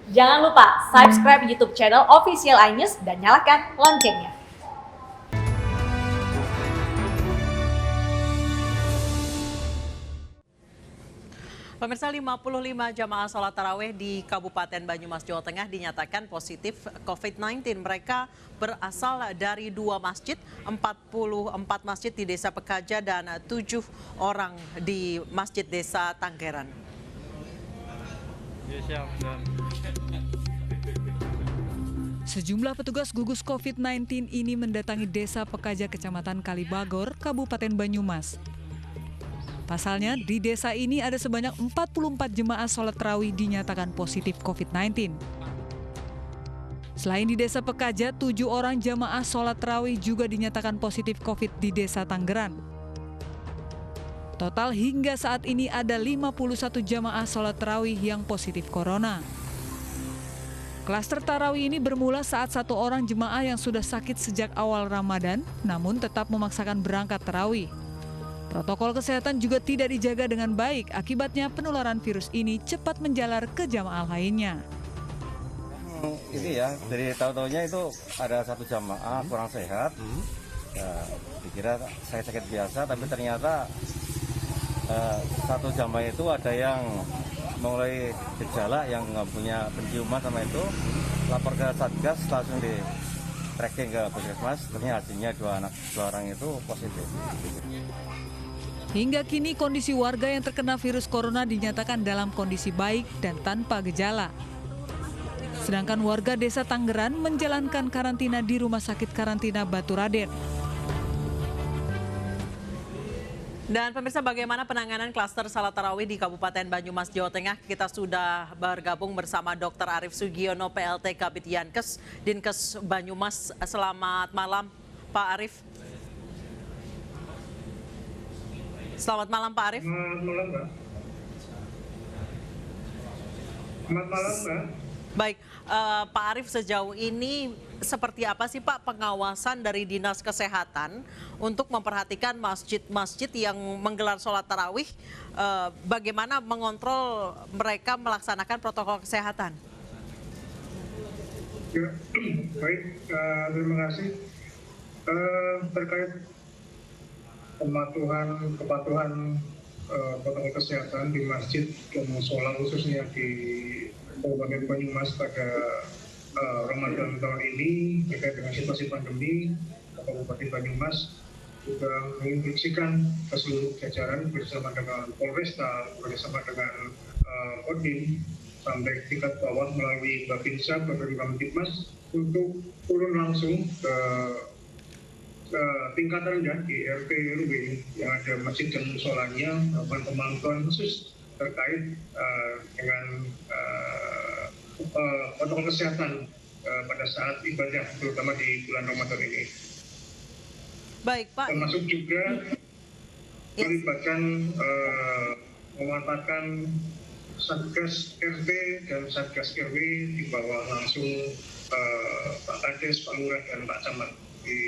Jangan lupa subscribe YouTube channel Official iNews dan nyalakan loncengnya. Pemirsa, 55 jamaah sholat tarawih di Kabupaten Banyumas, Jawa Tengah dinyatakan positif COVID-19. Mereka berasal dari 2 masjid, 44 masjid di Desa Pekaja dan 7 orang di Masjid Desa Tanggeran. Sejumlah petugas gugus COVID-19 ini mendatangi Desa Pekaja, Kecamatan Kalibagor, Kabupaten Banyumas. Pasalnya, di desa ini ada sebanyak 44 jemaah sholat tarawih dinyatakan positif COVID-19. Selain di Desa Pekaja, 7 orang jemaah sholat tarawih juga dinyatakan positif COVID di Desa Tanggeran. Total hingga saat ini ada 51 jemaah sholat tarawih yang positif corona. Klaster tarawih ini bermula saat 1 orang jemaah yang sudah sakit sejak awal Ramadan, namun tetap memaksakan berangkat tarawih. Protokol kesehatan juga tidak dijaga dengan baik, akibatnya penularan virus ini cepat menjalar ke jamaah lainnya. Ini ya, dari tahu-tahunya itu ada 1 jamaah kurang sehat. Ya, dikira saya sakit biasa, tapi ternyata 1 jamaah itu ada yang mulai gejala, yang nggak punya penciuman sama itu, lapor ke Satgas, langsung di tracking ke puskesmas. Ternyata hasilnya 2 orang itu positif. Hingga kini kondisi warga yang terkena virus corona dinyatakan dalam kondisi baik dan tanpa gejala. Sedangkan warga Desa Tanggeran menjalankan karantina di Rumah Sakit Karantina Baturaden. Dan pemirsa, bagaimana penanganan klaster salat tarawih di Kabupaten Banyumas, Jawa Tengah? Kita sudah bergabung bersama Dr. Arief Sugiono, PLT Kabid Yankes, Dinkes Banyumas. Selamat malam, Pak Arief. Selamat malam, Pak Arief. Selamat malam, Mbak. Selamat malam, Mbak. Baik, Pak Arief, sejauh ini seperti apa sih Pak pengawasan dari Dinas Kesehatan untuk memperhatikan masjid-masjid yang menggelar sholat tarawih, bagaimana mengontrol mereka melaksanakan protokol kesehatan? Ya, baik, terima kasih. Terkait kepatuhan protokol kesehatan di masjid dan musola khususnya di Kabupaten Banyumas pada Ramadan tahun ini terkait dengan situasi pandemi, Kabupaten Banyumas juga menginstruksikan ke seluruh jajaran bersama dengan Polresta, bersama dengan Kodim sampai tingkat bawah melalui Babinsa, Bapak Kamtibmas untuk turun langsung ke tingkat rendah di RT RW yang ada masjid dan musolanya, melakukan pemantauan khusus terkait dengan protokol kesehatan pada saat ibadah, terutama di bulan Ramadan ini. Baik, Pak. Termasuk juga melibatkan memanfaatkan Satgas RT dan Satgas RW di bawah langsung Pak Kades, Pak Lurah, dan Pak Camat di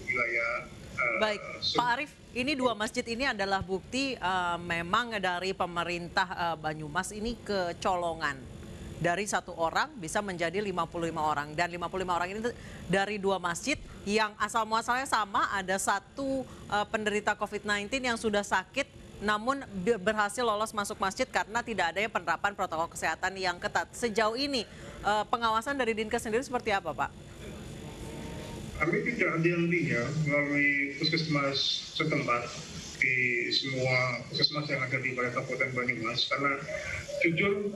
wilayah. Baik, Pak Arief, ini 2 masjid ini adalah bukti memang dari pemerintah Banyumas ini kecolongan. Dari 1 orang bisa menjadi 55 orang. Dan 55 orang ini dari 2 masjid yang asal muasalnya sama, ada 1 penderita COVID-19 yang sudah sakit namun berhasil lolos masuk masjid karena tidak ada penerapan protokol kesehatan yang ketat. Sejauh ini pengawasan dari Dinkes sendiri seperti apa, Pak? Kami tidak henti-hentinya melalui puskesmas setempat di semua puskesmas yang ada di wilayah Kabupaten Banyumas, karena jujur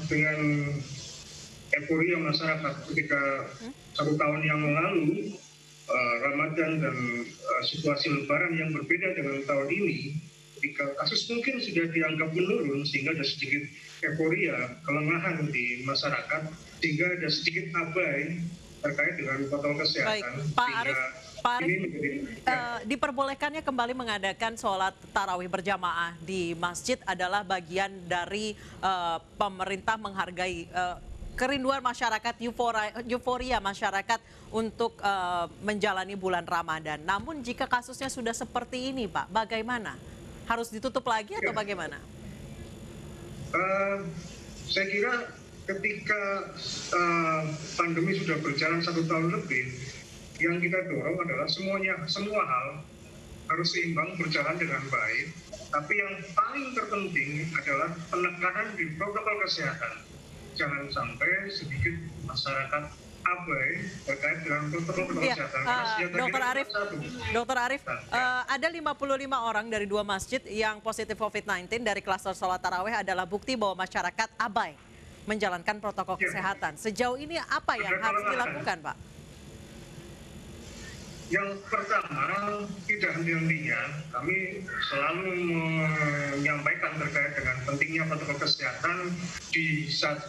dengan euforia masyarakat ketika 1 tahun yang lalu Ramadan dan situasi Lebaran yang berbeda dengan tahun ini, ketika kasus mungkin sudah dianggap menurun sehingga ada sedikit euforia, kelengahan di masyarakat, sehingga ada sedikit abai terkait dengan protokol kesehatan. Baik, Pak Arief, diperbolehkannya kembali mengadakan sholat tarawih berjamaah di masjid adalah bagian dari pemerintah menghargai kerinduan masyarakat, euforia masyarakat untuk menjalani bulan Ramadan. Namun jika kasusnya sudah seperti ini, Pak, bagaimana? Harus ditutup lagi atau bagaimana? Saya kira ketika pandemi sudah berjalan 1 tahun lebih, yang kita dorong adalah semua hal harus seimbang, berjalan dengan baik. Tapi yang paling terpenting adalah penekanan di protokol kesehatan. Jangan sampai sedikit masyarakat abai terkait dengan protokol Iya, kesehatan. Karena senjata Dokter kita Arief, satu. Dokter Arief, ada 55 orang dari 2 masjid yang positif COVID-19 dari klaster sholat tarawih adalah bukti bahwa masyarakat abai menjalankan protokol Iya. kesehatan. Sejauh ini apa yang harus dilakukan, Pak? Yang pertama, tidak henti-hentinya kami selalu menyampaikan terkait dengan pentingnya protokol kesehatan di saat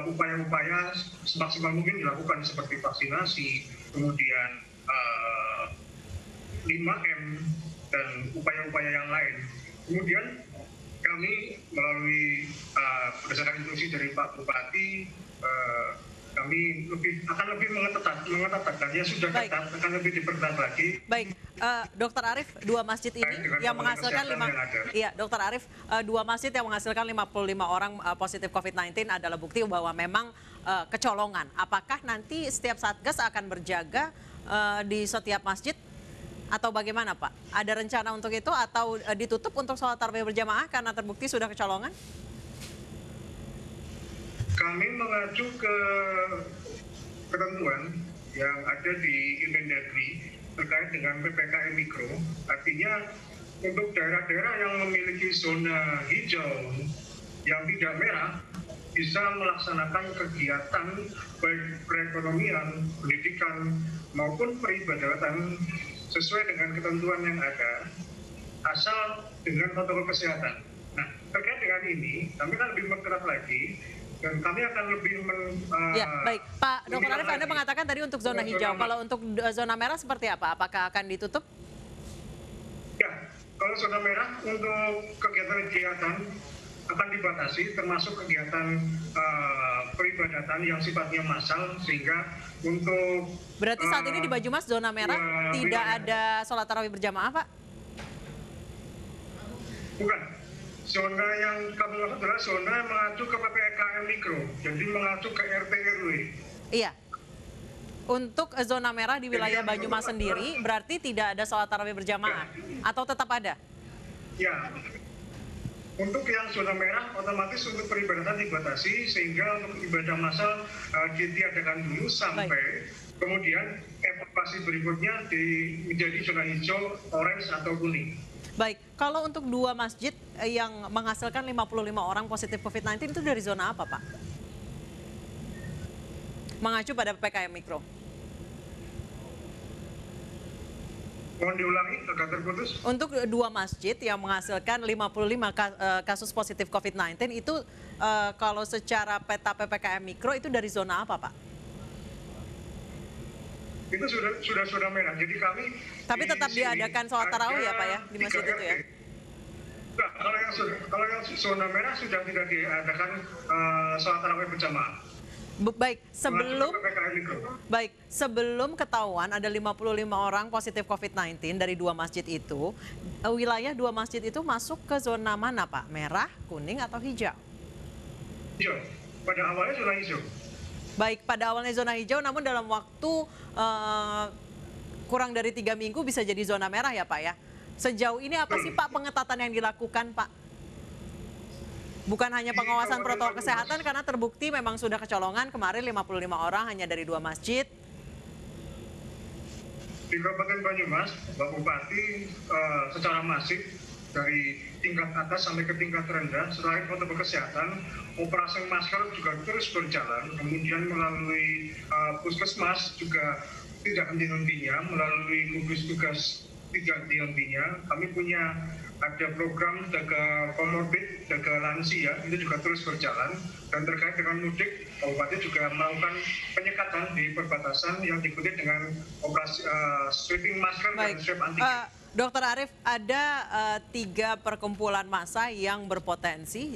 upaya-upaya semaksimal mungkin dilakukan seperti vaksinasi, kemudian 5M, dan upaya-upaya yang lain. Kemudian kami melalui berdasarkan instruksi dari Pak Bupati, kami akan lebih mengetatkan, ya sudah Baik. ketat, akan lebih diperketat lagi. Baik, Dokter Arief, 2 masjid ini Dengan yang protokol menghasilkan kesehatan yang ada. Iya, Dokter Arief, 2 masjid yang menghasilkan 55 orang positif COVID-19 adalah bukti bahwa memang kecolongan. Apakah nanti setiap Satgas akan berjaga di setiap masjid atau bagaimana, Pak? Ada rencana untuk itu atau ditutup untuk sholat tarawih berjamaah karena terbukti sudah kecolongan? Kami mengacu ke ketentuan yang ada di Inmendagri terkait dengan PPKM Mikro. Artinya untuk daerah-daerah yang memiliki zona hijau yang tidak merah bisa melaksanakan kegiatan baik perekonomian, pendidikan maupun peribadatan sesuai dengan ketentuan yang ada, asal dengan protokol kesehatan. Nah, terkait dengan ini, kami akan lebih memperketat lagi, dan kami akan lebih Ya, baik. Pak Dr. Arief, Anda mengatakan tadi untuk zona hijau. Kalau untuk zona merah seperti apa? Apakah akan ditutup? Ya, kalau zona merah untuk kegiatan-kegiatan akan dibatasi, termasuk kegiatan peribadatan yang sifatnya massal, sehingga untuk... Berarti saat ini di Banyumas zona merah tidak ada sholat tarawih berjamaah, Pak? Bukan. Zona yang kami maksud adalah zona yang mengacu ke PPKM Mikro, jadi mengacu ke RT RW. Iya. Untuk zona merah di wilayah Banyumas sendiri berarti tidak ada sholat tarawih berjamaah atau tetap ada? Ya. Untuk yang zona merah otomatis untuk peribadatan dibatasi, sehingga untuk ibadah massal ditiadakan dulu sampai kemudian evakuasi berikutnya menjadi zona hijau, orange atau kuning. Baik, kalau untuk 2 masjid yang menghasilkan 55 orang positif COVID-19 itu dari zona apa, Pak? Mengacu pada PPKM Mikro. Mohon diulangi, agak terputus. Untuk 2 masjid yang menghasilkan 55 kasus positif COVID-19 itu kalau secara peta PPKM Mikro itu dari zona apa, Pak? Itu sudah zona merah, jadi kami... Tapi tetap diadakan sholat tarawih ya, Pak, ya, di masjid itu ya? Enggak, kalau yang zona merah sudah tidak diadakan sholat tarawih berjamaah. Baik, sebelum ketahuan ada 55 orang positif COVID-19 dari 2 masjid itu, wilayah 2 masjid itu masuk ke zona mana, Pak? Merah, kuning, atau hijau? Hijau, pada awalnya zona hijau. Baik, pada awalnya zona hijau, namun dalam waktu kurang dari 3 minggu bisa jadi zona merah ya, Pak, ya? Sejauh ini apa sih, Pak, pengetatan yang dilakukan, Pak? Bukan hanya pengawasan protokol kesehatan karena terbukti memang sudah kecolongan kemarin 55 orang hanya dari 2 masjid. Di Kabupaten Banyumas, Pak Bupati secara masif dari tingkat atas sampai ke tingkat rendah selain protokol kesehatan, operasi masker juga terus berjalan. Kemudian melalui puskesmas juga tidak henti-hentinya, melalui gugus tugas tidak henti-hentinya. Kami punya ada program jaga komorbid, jaga lansia, itu juga terus berjalan. Dan terkait dengan mudik, Kabupaten juga melakukan penyekatan di perbatasan yang diikuti dengan operasi sweeping masker dan swab antigen. Dokter Arief, ada 3 perkumpulan massa yang berpotensi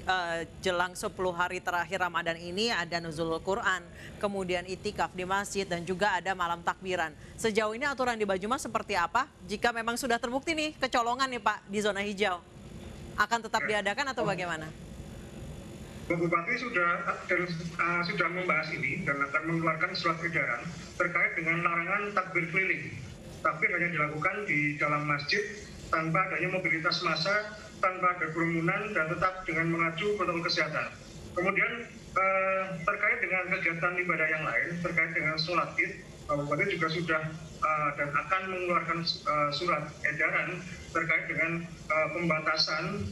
jelang 10 hari terakhir Ramadan ini, ada nuzulul Quran, kemudian itikaf di masjid, dan juga ada malam takbiran. Sejauh ini aturan di Banyumas seperti apa? Jika memang sudah terbukti nih kecolongan nih, Pak, di zona hijau, akan tetap diadakan atau bagaimana? Pak Bupati sudah membahas ini dan akan mengeluarkan surat edaran terkait dengan larangan takbir keliling. Takbir hanya dilakukan di dalam masjid tanpa adanya mobilitas massa, tanpa ada kerumunan, dan tetap dengan mengacu protokol kesehatan. Kemudian terkait dengan kegiatan ibadah yang lain, terkait dengan sholat id, Pak Bupati juga sudah dan akan mengeluarkan surat edaran terkait dengan pembatasan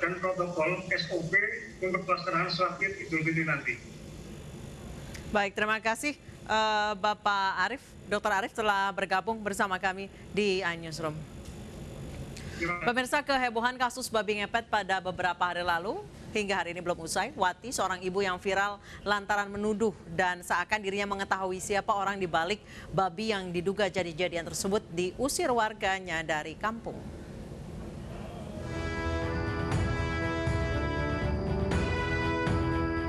dan protokol SOP untuk pelaksanaan sholat id Idul Fitri nanti. Baik, terima kasih Bapak Arief, Dr. Arief telah bergabung bersama kami di iNewsroom. Pemirsa, kehebohan kasus babi ngepet pada beberapa hari lalu hingga hari ini belum usai. Wati, seorang ibu yang viral lantaran menuduh dan seakan dirinya mengetahui siapa orang di balik babi yang diduga jadi-jadian tersebut, diusir warganya dari kampung.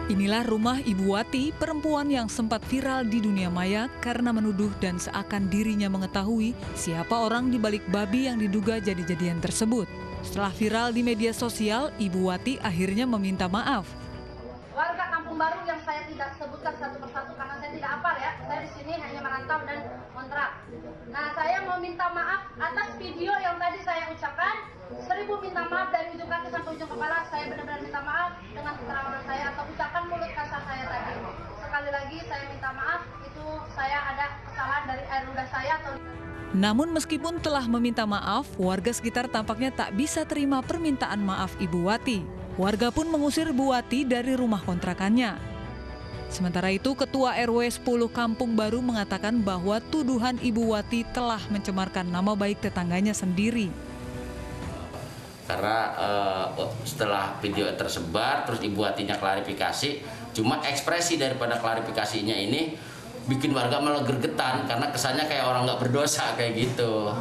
Inilah rumah Ibu Wati, perempuan yang sempat viral di dunia maya karena menuduh dan seakan dirinya mengetahui siapa orang di balik babi yang diduga jadi-jadian tersebut. Setelah viral di media sosial, Ibu Wati akhirnya meminta maaf. Warga Kampung Baru yang saya tidak sebutkan satu persatu karena saya tidak hafal ya. Saya di sini hanya merantau dan kontrak. Nah, saya mau minta maaf atas video yang tadi saya ucapkan. 1000 minta maaf dari ujung kaki sampai ujung kepala. Saya benar-benar minta maaf dengan keterangan saya atau ucapan mulut kasar saya tadi. Sekali lagi saya minta maaf, itu saya ada kesalahan dari air ludah saya atau. Namun meskipun telah meminta maaf, warga sekitar tampaknya tak bisa terima permintaan maaf Ibu Wati. Warga pun mengusir Bu Wati dari rumah kontrakannya. Sementara itu, Ketua RW 10 Kampung Baru mengatakan bahwa tuduhan Ibu Wati telah mencemarkan nama baik tetangganya sendiri. Karena setelah video tersebar, terus Ibu Watinya klarifikasi, cuma ekspresi daripada klarifikasinya ini bikin warga malah gergetan karena kesannya kayak orang nggak berdosa kayak gitu.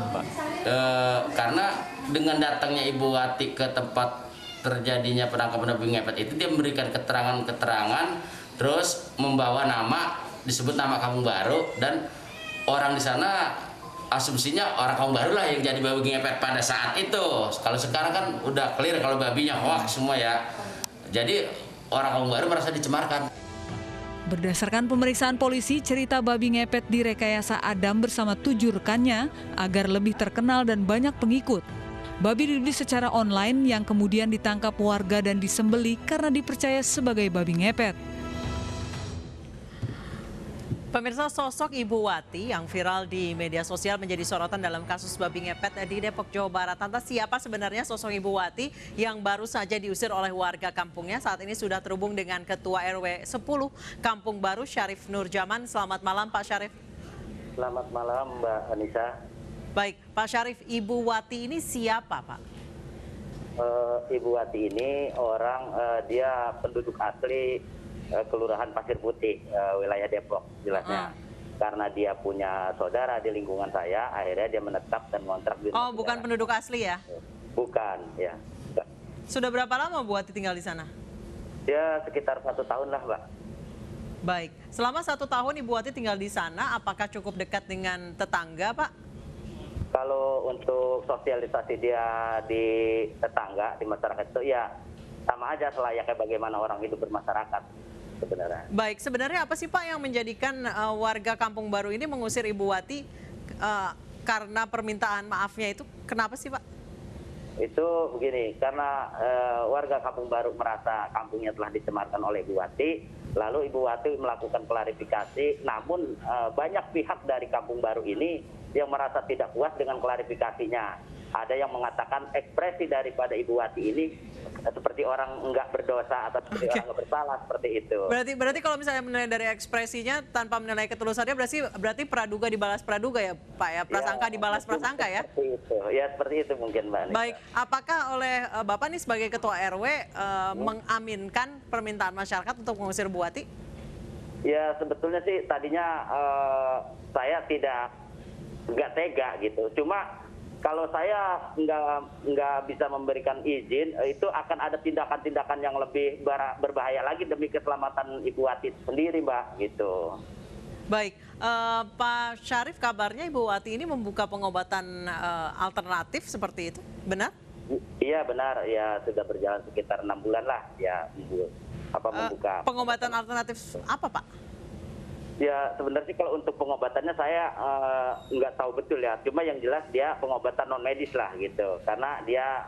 Karena dengan datangnya Ibu Wati ke tempat terjadinya penangkapan babi ngepet itu, dia memberikan keterangan-keterangan, terus membawa nama, disebut nama Kampung Baru, dan orang di sana asumsinya orang Kampung Baru lah yang jadi babi ngepet pada saat itu. Kalau sekarang kan udah clear kalau babinya hoax semua ya. Jadi orang Kampung Baru merasa dicemarkan. Berdasarkan pemeriksaan polisi, cerita babi ngepet direkayasa Adam bersama 7 rekannya agar lebih terkenal dan banyak pengikut. Babi dibeli secara online yang kemudian ditangkap warga dan disembeli karena dipercaya sebagai babi ngepet. Pemirsa, sosok Ibu Wati yang viral di media sosial menjadi sorotan dalam kasus babi ngepet di Depok, Jawa Barat. Lantas siapa sebenarnya sosok Ibu Wati yang baru saja diusir oleh warga kampungnya? Saat ini sudah terhubung dengan Ketua RW 10 Kampung Baru, Syarif Nurjaman. Selamat malam Pak Syarif. Selamat malam Mbak Anissa. Baik, Pak Syarif, Ibu Wati ini siapa Pak? Ibu Wati ini orang, dia penduduk asli Kelurahan Pasir Putih, wilayah Depok jelasnya. Karena dia punya saudara di lingkungan saya, akhirnya dia menetap dan ngontrak di rumah. Oh, bukan saudara. penduduk asli ya? Bukan, ya. Sudah berapa lama Bu Wati tinggal di sana? Ya sekitar 1 tahun lah, Mbak. Baik, selama 1 tahun Ibu Wati tinggal di sana, apakah cukup dekat dengan tetangga Pak? Kalau untuk sosialisasi dia di tetangga, di masyarakat itu ya sama aja selayaknya bagaimana orang hidup bermasyarakat sebenarnya. Baik, sebenarnya apa sih Pak yang menjadikan warga Kampung Baru ini mengusir Ibu Wati karena permintaan maafnya itu? Kenapa sih Pak? Itu begini, karena warga Kampung Baru merasa kampungnya telah dicemarkan oleh Ibu Wati, lalu Ibu Wati melakukan klarifikasi, namun banyak pihak dari Kampung Baru ini yang merasa tidak puas dengan klarifikasinya. Ada yang mengatakan ekspresi daripada Ibu Wati ini seperti orang enggak berdosa atau seperti orang enggak bersalah, seperti itu. Berarti kalau misalnya menilai dari ekspresinya tanpa menilai ketulusannya, berarti praduga dibalas praduga ya Pak ya? Prasangka dibalas prasangka ya? Seperti itu. Ya seperti itu mungkin Mbak Anissa. Baik, apakah oleh Bapak nih sebagai Ketua RW mengaminkan permintaan masyarakat untuk mengusir Bu Wati? Ya sebetulnya sih tadinya saya nggak tega gitu. Cuma kalau saya nggak bisa memberikan izin, itu akan ada tindakan-tindakan yang lebih berbahaya lagi demi keselamatan Ibu Wati sendiri, Mbak, gitu. Baik, Pak Syarif, kabarnya Ibu Wati ini membuka pengobatan alternatif seperti itu, benar? Iya benar, ya sudah berjalan sekitar 6 bulan lah, ya. membuka. Pengobatan alternatif apa, Pak? Ya sebenarnya sih kalau untuk pengobatannya saya nggak tahu betul ya. Cuma yang jelas dia pengobatan non medis lah gitu. Karena dia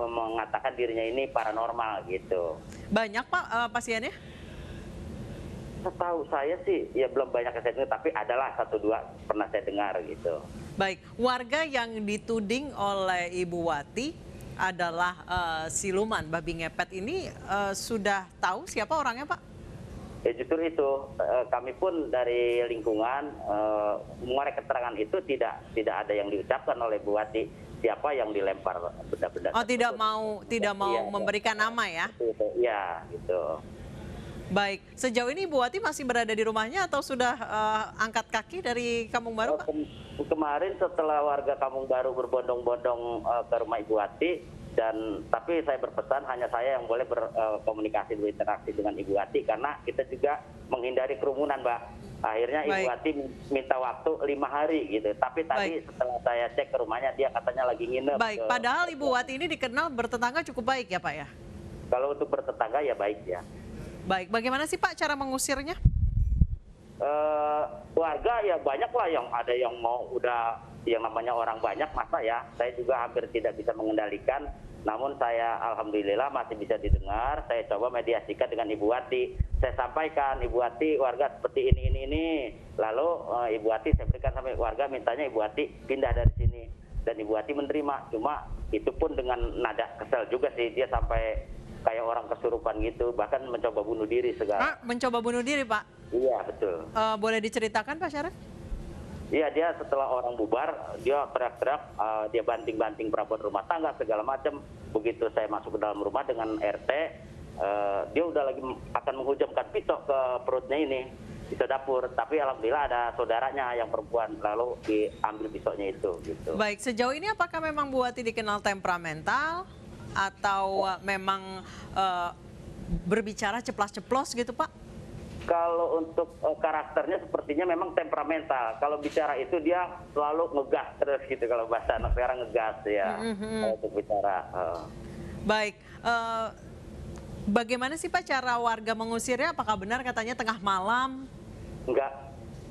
mengatakan dirinya ini paranormal gitu. Banyak, Pak, pasiennya? Setahu saya sih ya belum banyak yang saya dengar, tapi adalah 1-2 pernah saya dengar gitu. Baik, warga yang dituding oleh Ibu Wati adalah siluman babi ngepet ini sudah tahu siapa orangnya, Pak? Ya justru itu kami pun dari lingkungan mengenai keterangan itu tidak ada yang diucapkan oleh Bu Wati siapa yang dilempar benda-benda. Oh, tidak mau Iya, memberikan nama ya? Iya gitu. Baik, sejauh ini Ibu Wati masih berada di rumahnya atau sudah angkat kaki dari Kampung Baru, Pak? Kemarin setelah warga Kampung Baru berbondong-bondong ke rumah Ibu Wati, tapi saya berpesan hanya saya yang boleh berkomunikasi berinteraksi dengan Ibu Wati karena kita juga menghindari kerumunan, Mbak. Akhirnya Ibu Wati minta waktu 5 hari gitu. Tapi tadi setelah saya cek ke rumahnya dia katanya lagi nginep. Baik, padahal Ibu Wati ini dikenal bertetangga cukup baik ya, Pak ya? Kalau untuk bertetangga ya baik ya. Baik, bagaimana sih Pak cara mengusirnya? Warga ya banyak lah yang ada yang mau udah yang namanya orang banyak masa ya. Saya juga hampir tidak bisa mengendalikan. Namun saya alhamdulillah masih bisa didengar. Saya coba mediasikan dengan Ibu Wati. Saya sampaikan Ibu Wati warga seperti ini. Lalu Ibu Wati saya berikan sampai warga mintanya Ibu Wati pindah dari sini. Dan Ibu Wati menerima. Cuma itu pun dengan nada kesel juga sih dia sampai kayak orang kesurupan gitu, bahkan mencoba bunuh diri segala. Mencoba bunuh diri, Pak? Iya, betul. Boleh diceritakan, Pak Syarif? Iya, dia setelah orang bubar, dia teriak-teriak, dia banting-banting perabot rumah tangga, segala macam. Begitu saya masuk ke dalam rumah dengan RT, dia udah lagi akan menghujamkan pisau ke perutnya ini, pisau dapur. Tapi alhamdulillah ada saudaranya yang perempuan, lalu diambil pisaunya itu. Gitu. Baik, sejauh ini apakah memang Bu Wati dikenal temperamental? Atau memang berbicara ceplas-ceplos gitu, Pak? Kalau untuk karakternya sepertinya memang temperamental. Kalau bicara itu dia selalu ngegas terus gitu. Kalau bahasa anak sekarang ngegas ya untuk bicara. Baik, bagaimana sih Pak cara warga mengusirnya? Apakah benar katanya tengah malam? Enggak,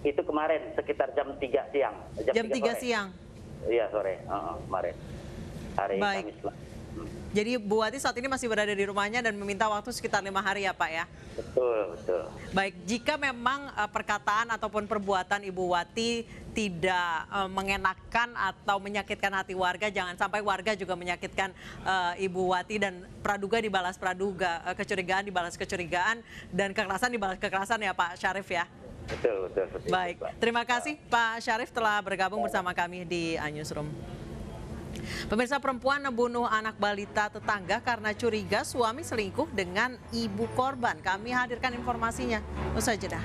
itu kemarin sekitar jam 3 siang. Jam 3 siang? Iya sore, kemarin. Hari Kamis lah. Jadi Bu Wati saat ini masih berada di rumahnya dan meminta waktu sekitar 5 hari ya Pak ya? Betul, betul. Baik, jika memang perkataan ataupun perbuatan Ibu Wati tidak mengenakan atau menyakitkan hati warga, jangan sampai warga juga menyakitkan Ibu Wati dan praduga dibalas praduga, kecurigaan dibalas kecurigaan, dan kekerasan dibalas kekerasan ya Pak Syarif ya? Betul. Baik, terima kasih Pak Syarif telah bergabung bersama kami di iNewsroom. Pemirsa, perempuan membunuh anak balita tetangga karena curiga suami selingkuh dengan ibu korban. Kami hadirkan informasinya. Usai jeda.